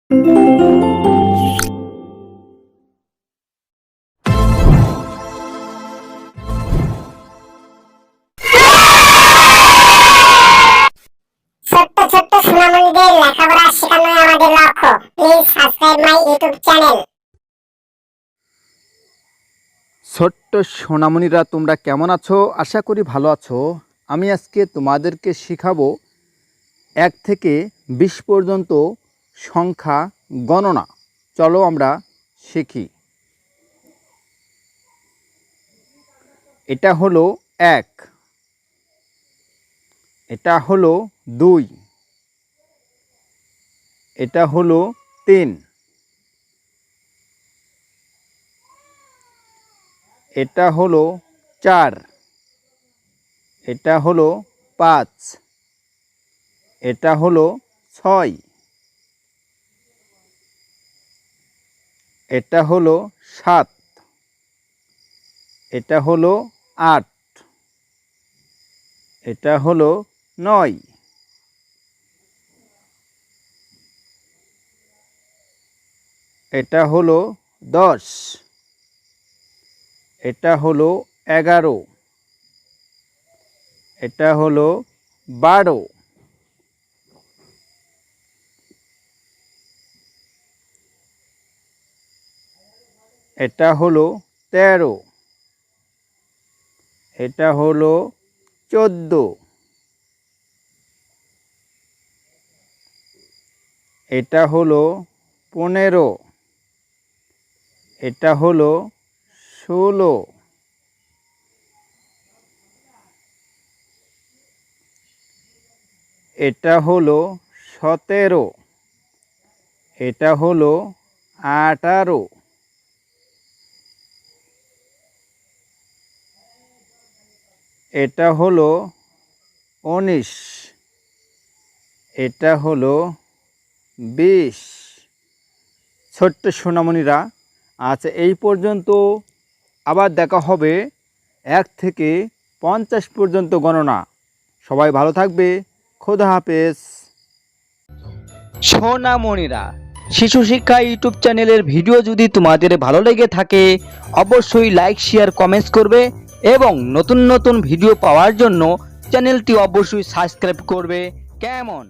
ছোট্ট সোনামণিদের লেখাপড়া শেখানোই আমাদের লক্ষ্য। Please subscribe my YouTube channel. ছোট্ট সোনামণিরা, তোমরা কেমন আছো? আশা করি ভালো আছো। আমি আজকে তোমাদেরকে শেখাবো 1 থেকে 20 পর্যন্ত সংখ্যা গণনা। চলো আমরা শিখি। এটা হলো 1, এটা হলো 2, এটা হলো 3, এটা হলো 4, এটা হলো 5, এটা হলো 6, এটা হলো 7, এটা হলো 8, এটা হলো 9, এটা হলো 10, এটা হলো 11, এটা হলো 12, এটা হলো 13, এটা হলো 14, এটা হলো 15, এটা হলো 16, এটা হলো 17, এটা হলো 18, এটা হলো 19, এটা হলো 20। ছোট্ট সোনামণিরা, আচ্ছা এই পর্যন্ত। আবার দেখা হবে 1 থেকে 50 পর্যন্ত গণনা। সবাই ভালো থাকবে। খোদা হাফেজ। সোনামণিরা শিশু শিক্ষা ইউটিউব চ্যানেলের ভিডিও যদি তোমাদের ভালো লেগে থাকে অবশ্যই লাইক, শেয়ার, কমেন্টস করবে এবং নতুন নতুন ভিডিও পাওয়ার জন্য চ্যানেলটি অবশ্যই সাবস্ক্রাইব করবে। কেমন?